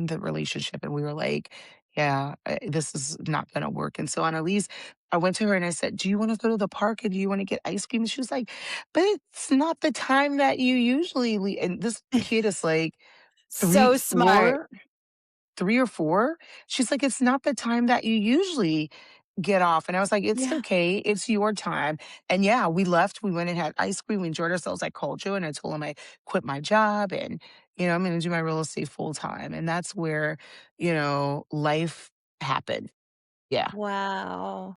the relationship, and we were like, "Yeah, this is not gonna work." And so Annalise, I went to her and I said, "Do you wanna go to the park and do you wanna get ice cream?" And she was like, "But it's not the time that you usually and this kid is like 3, So smart. 4 3 or 4? She's like, "It's not the time that you usually get off." And I was like, "It's Yeah. okay. It's your time." And yeah, we left. We went and had ice cream. We enjoyed ourselves. I called Joe and I told him I quit my job and, I'm going to do my real estate full time. And that's where, life happened. Yeah. Wow.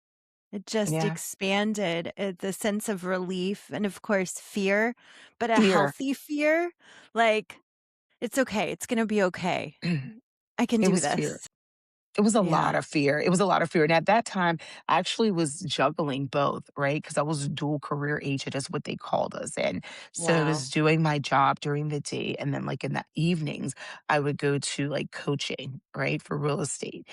It just Yeah. expanded the sense of relief and, of course, fear, but a Fear. healthy fear. Like, it's okay. It's going to be okay. it I can do was fear. this. It was a Yeah. lot of fear. It was a lot of fear, and at that time, I actually was juggling both, right? Because I was a dual career agent is what they called us, and so I Wow. was doing my job during the day, and then, like, in the evenings, I would go to, like, coaching, right, for real estate,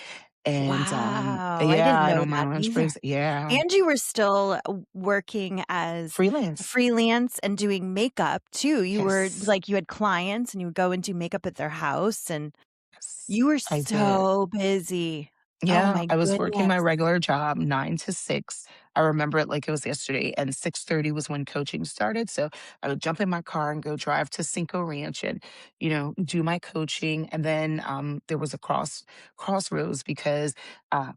and, Wow, I didn't yeah, and know on my that lunch either. breaks yeah, And you were still working as freelance. freelance and doing makeup too. You were Yes. like, you had clients and you would go and do makeup at their house, and Yes, you were I did. so busy. Oh Yeah, my I was working my goodness. regular job 9 to 6. I remember it like it was yesterday, and 6:30 was when coaching started, so I would jump in my car and go drive to Cinco Ranch and, do my coaching, and then, there was a crossroads because,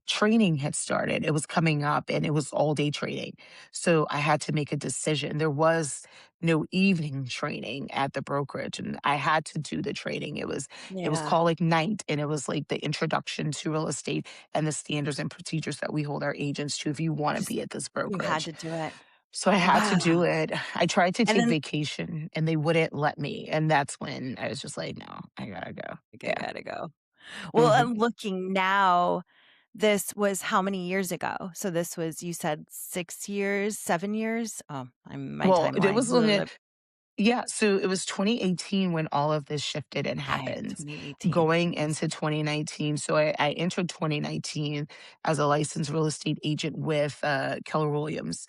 training had started. It was coming up, and it was all-day training, so I had to make a decision. There was no evening training at the brokerage, and I had to do the training. It was Yeah. called, like, Night, and it was, like, the introduction to real estate and the standards and procedures that we hold our agents to if you wanna Just be at this you had brokerage. to do it. So I had to Wow. do it. I tried to And take then vacation, and they wouldn't let me, and that's when I was just like, "No, I gotta go." like, I Yeah. gotta go. Well, Mhm. I'm looking now, this was how many years ago? So this was, you said 6 years, 7 years? Oh, my Well, it timeline. was on it yeah, so it was 2018 when all of this shifted and Okay, happened, 2018. going into 2019. So I entered 2019 as a licensed real estate agent with, Keller Williams.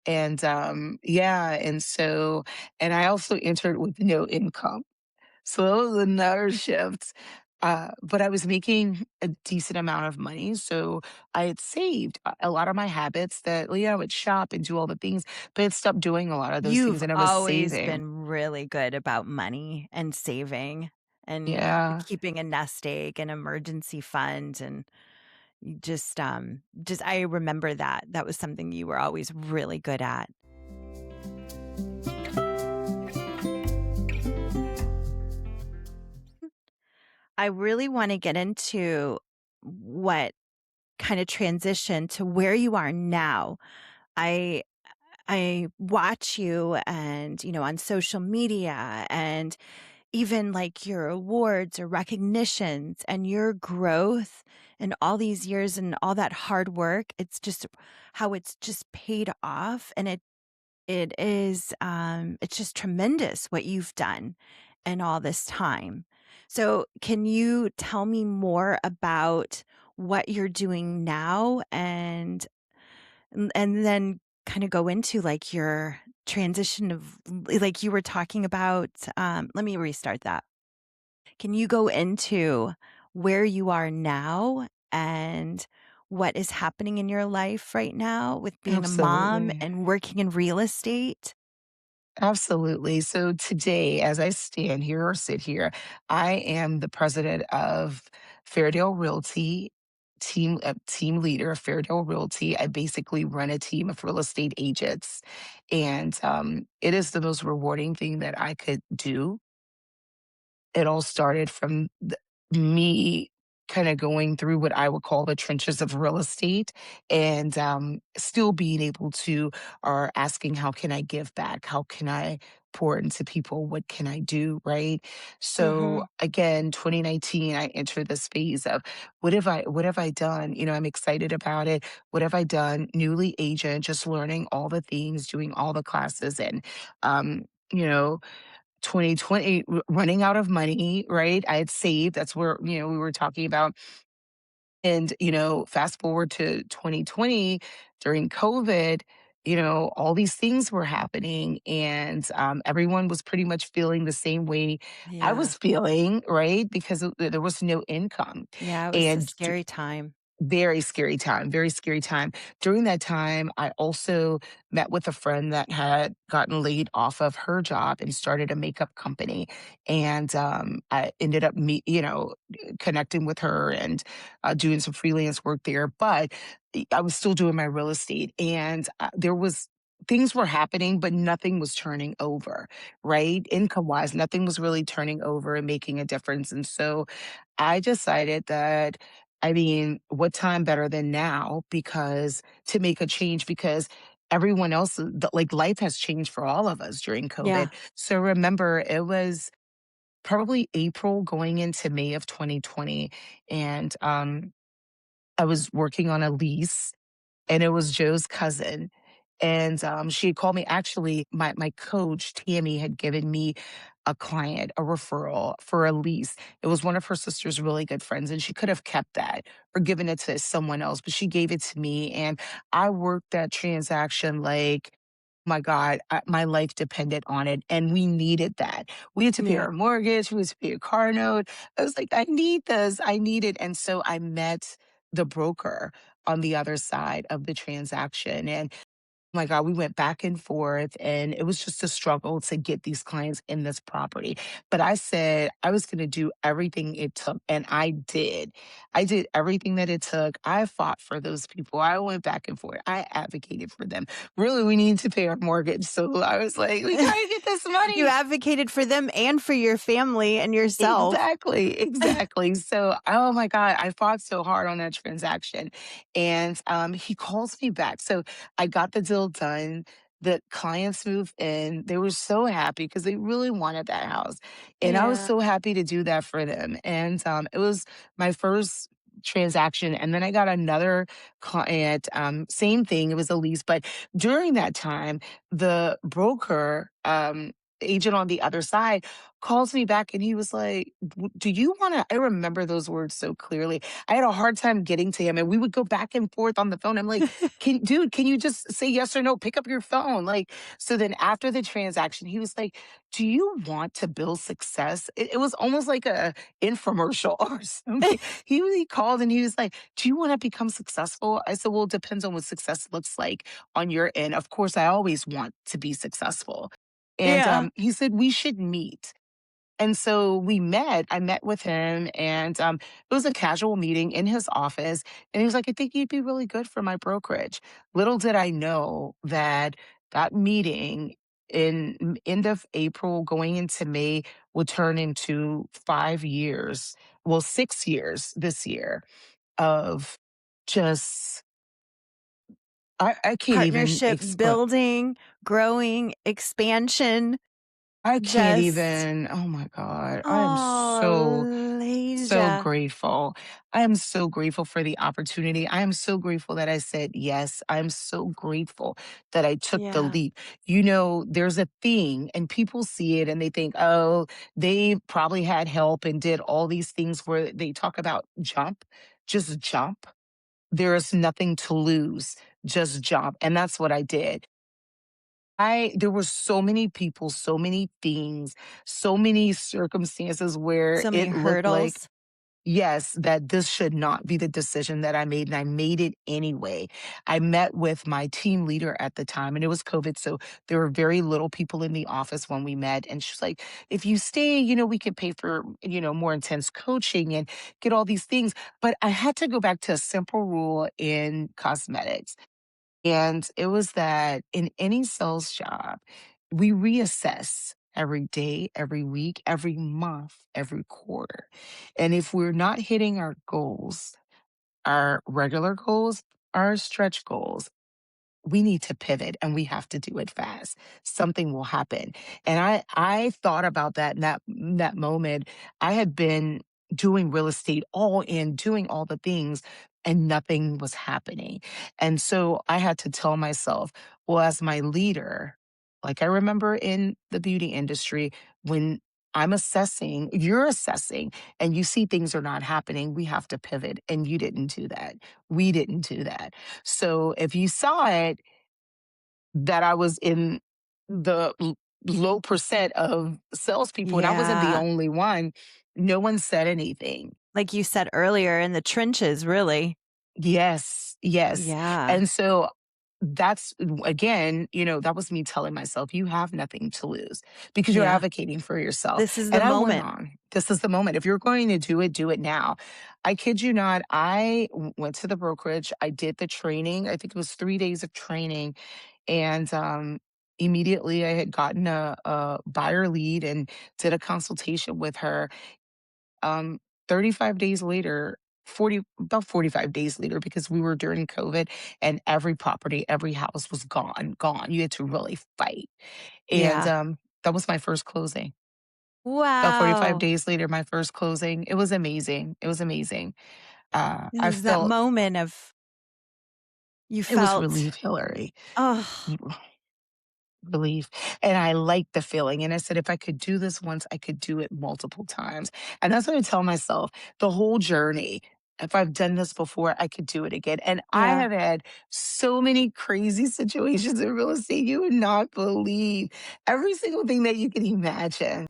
And, yeah, and I also entered with no income. So it was another shift. But I was making a decent amount of money. So I had saved a lot of my habits that, I would shop and do all the things, but I had stopped doing a lot of those things You've and I was always saving. been really good about money and saving and Yeah. keeping a nest egg, and emergency fund, and you just I remember that. That was something you were always really good at. I really wanna get into what kind of transition to where you are now. I I watch you and, on social media, and even like your awards or recognitions and your growth and all these years and all that hard work. It's just how it's just paid off, and it's just tremendous what you've done in all this time. So, can you tell me more about what you're doing now, and then kind of go into like your transition of, like you were talking about, let me restart that. Can you go into where you are now and what is happening in your life right now with being a mom Absolutely. and working in real estate? Absolutely. So today, as I stand here or sit here, I am the president of Fairdale Realty, team leader of Fairdale Realty. I basically run a team of real estate agents, and it is the most rewarding thing that I could do. It all started from me kinda going through what I would call the trenches of real estate and, still being able to or asking, "How can I give back? How can I pour into people? What can I do?" Right? So, Mhm. again, 2019, I entered this phase of, "What have I done?" I'm excited about it. "What have I done?" Newly agent, just learning all the things, doing all the classes, and, you know 2020 running out of money, right? I had saved. That's where, we were talking about. And, fast forward to 2020 during COVID, all these things were happening and everyone was pretty much feeling the same way I Yeah. was feeling, right? Because there was no income. Yeah, it was a And scary time. very scary time, very scary time. During that time, I also met with a friend that had gotten laid off of her job and started a makeup company. And I ended up connecting with her and doing some freelance work there. But I was still doing my real estate, and there was things were happening, but nothing was turning over, right? Income wise, nothing was really turning over and making a difference. And so I decided that, I mean, what time better than now because to make a change because everyone else, like life has changed for all of us during Yeah. COVID. So remember, it was probably April going into May of 2020. And I was working on a lease, and it was Joe's cousin. And she had called me. Actually, my coach, Tammy, had given me a client, a referral for a lease. It was one of her sister's really good friends, and she could have kept that or given it to someone else, but she gave it to me. And I worked that transaction like, my God, my life depended on it. And we needed that. We had to pay Yeah. our mortgage, we had to pay a car note. I was like, I need this. I need it. And so I met the broker on the other side of the transaction. And my God, we went back and forth, and it was just a struggle to get these clients in this property. But I said I was going to do everything it took, and I did. I did everything that it took. I fought for those people. I went back and forth. I advocated for them. Really, we need to pay our mortgage. So I was like, we got to get this You money. advocated for them and for your family and yourself. Exactly, exactly. So, oh my God, I fought so hard on that transaction. And he calls me back. So I got the deal done. The clients moved in. They were so happy because they really wanted that house. And I was Yeah. so happy to do that for them. And it was my first transaction. And then I got another client, same thing. It was a lease. But during that time, the broker, agent on the other side calls me back, and he was like, Do you want to? I remember those words so clearly. I had a hard time getting to him, and we would go back and forth on the phone. I'm like, dude, can you just say yes or no? Pick up your phone. Like, so then after the transaction, he was like, Do you want to build success? It was almost like a infomercial or something. He called and he was like, Do you want to become successful? I said, Well, it depends on what success looks like on your end. Of course, I always want to be successful. And Yeah. he said, We should meet. And so we met. I met with him, and it was a casual meeting in his office. And he was like, I think you'd be really good for my brokerage. Little did I know that that meeting in end of April, going into May, would turn into 5 years, well, 6 years this year of just, I can't even Partnership explain. building, growing, expansion, I can't just even, oh my God. I am so, oh, so Lasia. grateful. I am so grateful for the opportunity. I am so grateful that I said yes. I am so grateful that I took the Yeah. leap. There's a thing, and people see it and they think, oh, they probably had help and did all these things where they talk about jump, just jump. There is nothing to lose, just jump. And that's what I did. There were so many people, so many things, so many circumstances where So many it looked like, hurdles. yes, that this should not be the decision that I made, and I made it anyway. I met with my team leader at the time, and it was COVID, so there were very little people in the office when we met. And she's like, if you stay, we can pay for, more intense coaching and get all these things. But I had to go back to a simple rule in cosmetics. And it was that in any sales job, we reassess every day, every week, every month, every quarter. And if we're not hitting our goals, our regular goals, our stretch goals, we need to pivot, and we have to do it fast. Something will happen. And I thought about that in that moment. I had been doing real estate all in, doing all the things, and nothing was happening. And so I had to tell myself, well, as my leader, like I remember in the beauty industry, when you're assessing, and you see things are not happening, we have to pivot. And you didn't do that. We didn't do that. So if you saw it, that I was in the low percent of salespeople, and I wasn't the Yeah. only one, no one said anything. Like you said earlier, in the trenches, really. Yes, yes. Yeah. And so that's again, that was me telling myself, you have nothing to lose because you're Yeah. advocating for yourself. This is the And I went moment. on. This is the moment. If you're going to do it now. I kid you not. Went to the brokerage. I did the training. I think it was 3 days of training. And immediately I had gotten a buyer lead and did a consultation with her. 35 days later, 45 days later, because we were during COVID, and every property, every house was gone, gone. You had to really fight. And Yeah. that was my first closing. About 45 Wow. days later, my first closing. It was amazing. It was amazing. I Is that felt moment of you it was felt, relief, Hillary. oh, Relief. And I liked the feeling. And I said, if I could do this once, I could do it multiple times. And that's what I tell myself the whole journey. If I've done this before, I could do it again. And I yeah. have had so many crazy situations in real estate. You would not believe every single thing that you can imagine.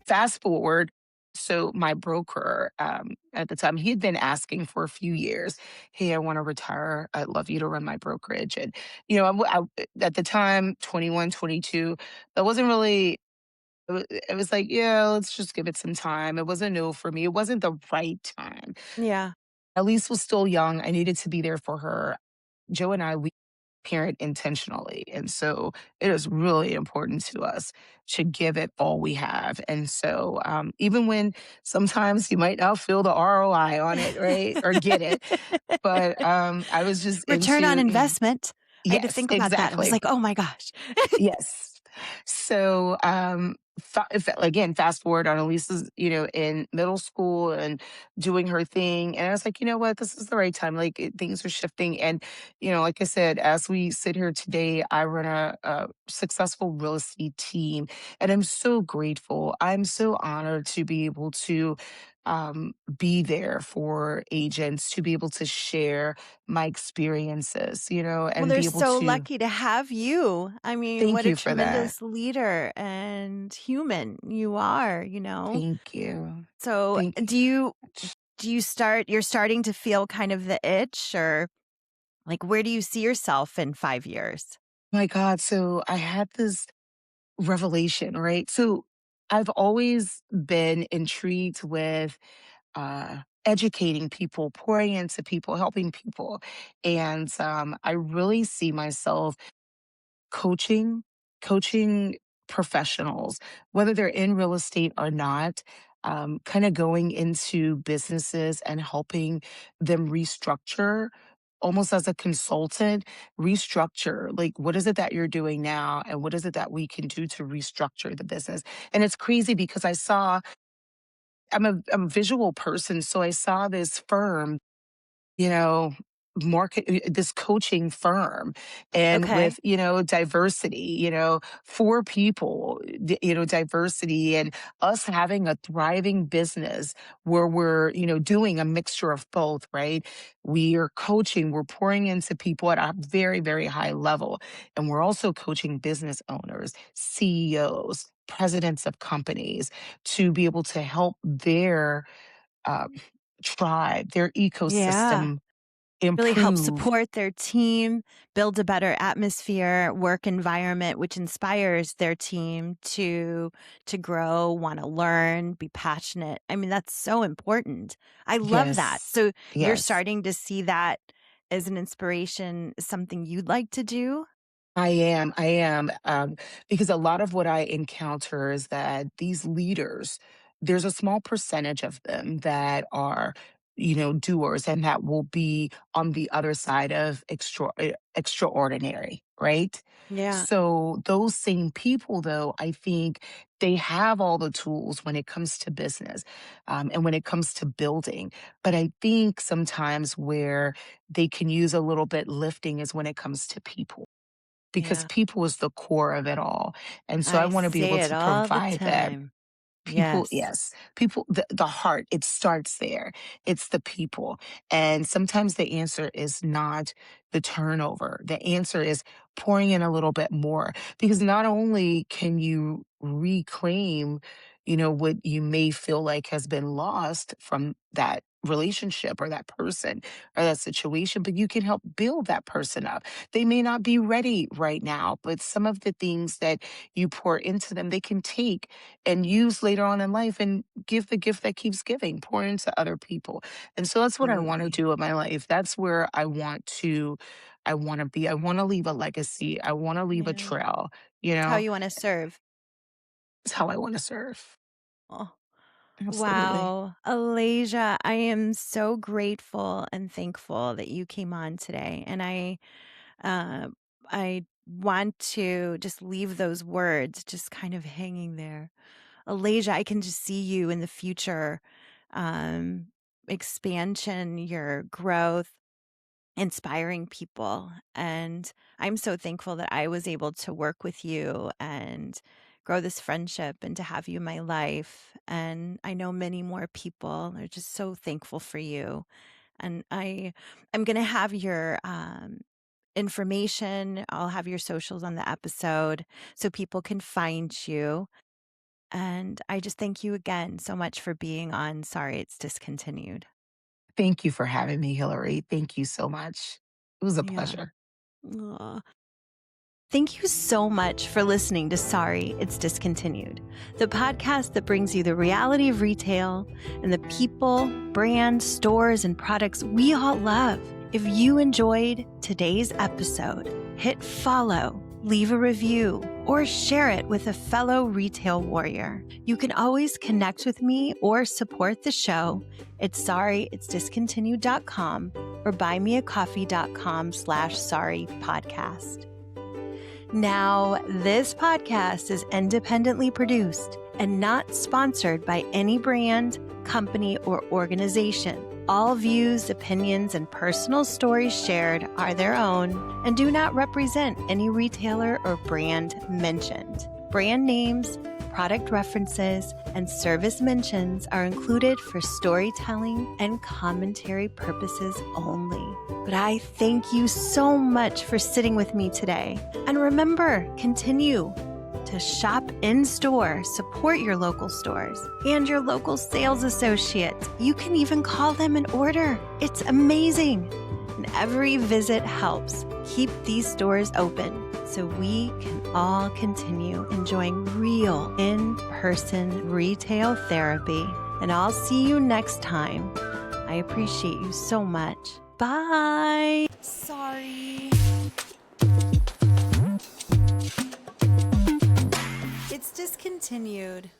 Fast forward, so my broker, at the time, he had been asking for a few years, "Hey, I wanna retire. I'd love you to run my brokerage." And, at the time, 21, 22, that wasn't really it was like, "Yeah, let's just give it some time." It was a no for me. It wasn't the right time. Yeah. Elise was still young. I needed to be there for her. Joe and I, we parent intentionally. And so it is really important to us to give it all we have. And so even when sometimes you might not feel the ROI on it, right? Or get it. But I was just Return on into, investment. I had to yes, think about that. I was exactly. like, oh my gosh. Yes. So, again, fast forward on Elisa's, in middle school and doing her thing. And I was like, you know what? This is the right time. Like things are shifting. And, like I said, as we sit here today, I run a successful real estate team. And I'm so grateful. I'm so honored to be able to be there for agents, to be able to share my experiences, Well, and they're be able so to lucky to have you. I mean, thank what a you for that. tremendous leader and human you are, Thank you. So, Thank you. you're starting to feel kind of the itch, or like where do you see yourself in 5 years? My God. So I had this revelation, right? So I've always been intrigued with educating people, pouring into people, helping people. And I really see myself coaching coaching professionals, whether they're in real estate or not, kind of going into businesses and helping them restructure almost as a consultant, restructure like what is it that you're doing now and what is it that we can do to restructure the business. And it's crazy because I'm a visual person, so I saw this firm, you know, this coaching firm, and Okay. with, diversity, for people, diversity, and us having a thriving business where we're, doing a mixture of both, right? We are coaching, we're pouring into people at a very, very high level. And we're also coaching business owners, CEOs, presidents of companies to be able to help their um, tribe, their Yeah. ecosystem Really help improve. support their team, build a better atmosphere, work environment, which inspires their team to grow, want to learn, be passionate. I mean, that's so important. I love that. Yes. So you're Yes. starting to see that as an inspiration, something you'd like to do? I am, because a lot of what I encounter is that these leaders, there's a small percentage of them that are, doers and that will be on the other side of extraordinary, right? Yeah. So those same people, though, I think they have all the tools when it comes to business, and when it comes to building. But I think sometimes where they can use a little bit lifting is when it comes to people, because Yeah. people is the core of it all. And so I I want to be able say it to all the provide that. time. People, Yes. yes. People, the heart, it starts there. It's the people. And sometimes the answer is not the turnover. The answer is pouring in a little bit more, because not only can you reclaim, what you may feel like has been lost from that relationship or that person or that situation, but you can help build that person up. They may not be ready right now, but some of the things that you pour into them, they can take and use later on in life and give the gift that keeps giving, pour into other people. And so that's what I want to Absolutely. do with my life. That's where I want to be. I want to leave a legacy. I want to leave a Yeah. trail, It's how you want to serve. it's how I want to serve. Oh. Absolutely. Wow. Alaysha, I am so grateful and thankful that you came on today. And uh, I want to just leave those words just kind of hanging there. Alaysha, I can just see you in the future, um, expansion, your growth, inspiring people. And I'm so thankful that I was able to work with you and grow this friendship and to have you in my life. And I know many more people are just so thankful for you. And I'm going to have your information. I'll have your socials on the episode so people can find you. And I just thank you again so much for being on Sorry It's Discontinued. Thank you for having me, Hillary. Thank you so much. It was a Yeah. pleasure. Aw. Thank you so much for listening to Sorry It's Discontinued, the podcast that brings you the reality of retail and the people, brands, stores, and products we all love. If you enjoyed today's episode, hit follow, leave a review, or share it with a fellow retail warrior. You can always connect with me or support the show at sorryitsdiscontinued.com or buymeacoffee.com/sorrypodcast. Now, this podcast is independently produced and not sponsored by any brand, company, or organization. All views, opinions, and personal stories shared are their own and do not represent any retailer or brand mentioned. Brand names, product references, and service mentions are included for storytelling and commentary purposes only. But I thank you so much for sitting with me today. And remember, continue to shop in store, support your local stores and your local sales associates. You can even call them and order. It's amazing. And every visit helps keep these stores open so we can all continue enjoying real in-person retail therapy. And I'll see you next time. I appreciate you so much. Bye. Sorry. It's discontinued.